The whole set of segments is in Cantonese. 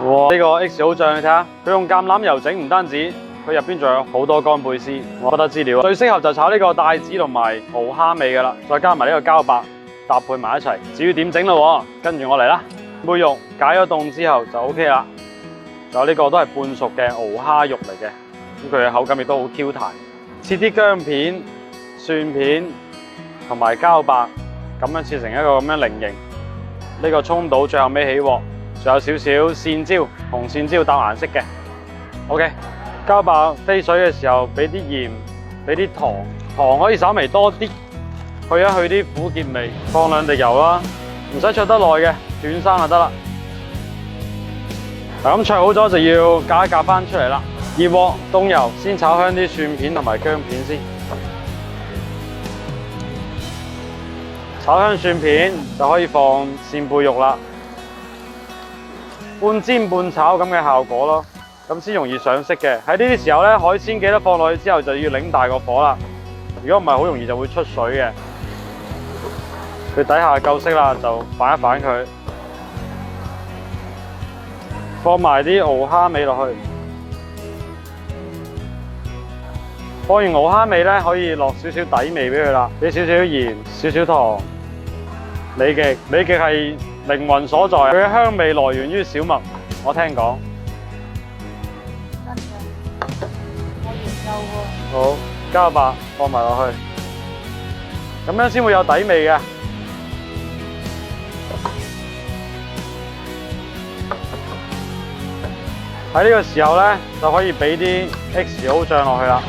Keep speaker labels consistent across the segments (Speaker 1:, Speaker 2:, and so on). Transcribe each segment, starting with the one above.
Speaker 1: 哇！呢個 XO 醬你睇下，佢用橄欖油整，唔單止，佢入邊仲有好多乾貝絲，我不得之了。最適合就炒呢個帶子同埋蠔蝦味噶啦，再加埋呢個膠白搭配埋一齊。至於點整咯，跟住我嚟啦。貝肉解咗凍之後就 OK 啦。仲有呢個都係半熟嘅蠔蝦肉嚟嘅，咁佢嘅口感亦都好 Q 彈。切啲薑片、蒜片同埋膠白，咁樣切成一個咁樣菱形。呢個葱倒最後尾起鑊，仲有少少線椒，紅線椒搭顏色嘅。OK， 膠白飛水嘅時候，俾啲鹽，俾啲糖，糖可以稍微多啲，去一去啲苦澀味。放兩滴油啦，唔使灼得耐嘅，短生就得啦。嗱，咁灼好咗就要夾一夾翻出嚟啦。熱鑊凍油，先炒香啲蒜片同埋薑片先。炒香蒜片就可以放扇貝肉啦，半煎半炒咁嘅效果咯，咁先容易上色嘅。喺呢啲時候咧，海鮮記得放落去之後就要擰大個火啦，如果唔係好容易就會出水嘅。佢底下夠色啦，就反一反佢，放埋啲蠔蝦味落去。放完蠔蝦味咧，可以落少少底味俾佢啦，俾少少鹽、少少糖。里脊係靈魂所在，佢嘅香味來源於小麥，我聽講。
Speaker 2: 真嘅，我研究喎。
Speaker 1: 好，膠白放埋落去，咁樣先會有底味嘅。喺呢個時候咧，就可以俾啲 XO 醬落去啦。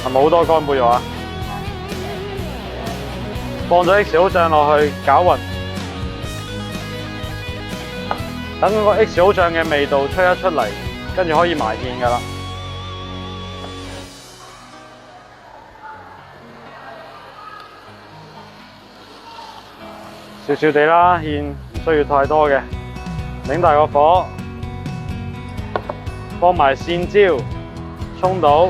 Speaker 1: 係咪好多乾貝肉啊？放咗 XO 醬落去，攪勻，等嗰個 XO 醬嘅味道出一出嚟，跟住可以埋芡㗎啦。少少地啦，芡唔需要太多嘅，擰大個火，放埋線椒、葱倒。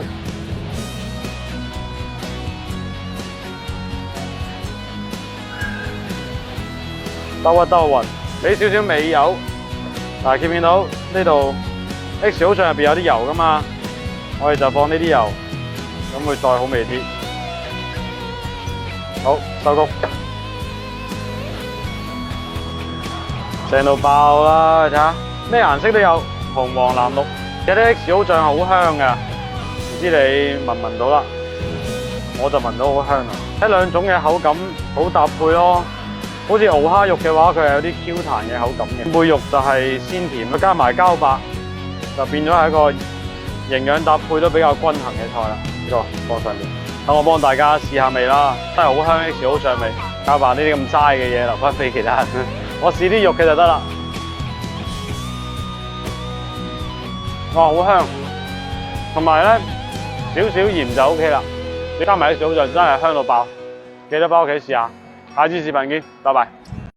Speaker 1: 兜一兜勻，俾少少尾油。嗱，見唔見到呢度 XO 醬入邊有啲油噶嘛？我哋就放呢啲油，咁會再好味啲。好，收工，正到爆啦！你睇下，咩顏色都有，紅、黃、藍、綠。有啲 XO 醬好香噶，唔知你聞唔聞到啦？我就聞到好香啊！呢兩種嘅口感好搭配咯。好似蠔蝦肉嘅話，佢係有啲 Q 彈嘅口感嘅。貝肉就係鮮甜，加埋膠白，就變咗係一個營養搭配都比較均衡嘅菜啦。呢個放上面，等我幫大家試下味啦，真係好香 XO 醬味。膠白呢啲咁齋嘅嘢留翻俾其他人，我試啲肉嘅就得啦。哇，好香！同埋咧，少少鹽就 OK 啦。你加埋 XO 醬真係香到爆，記得返屋企試下。下次視頻見，拜拜。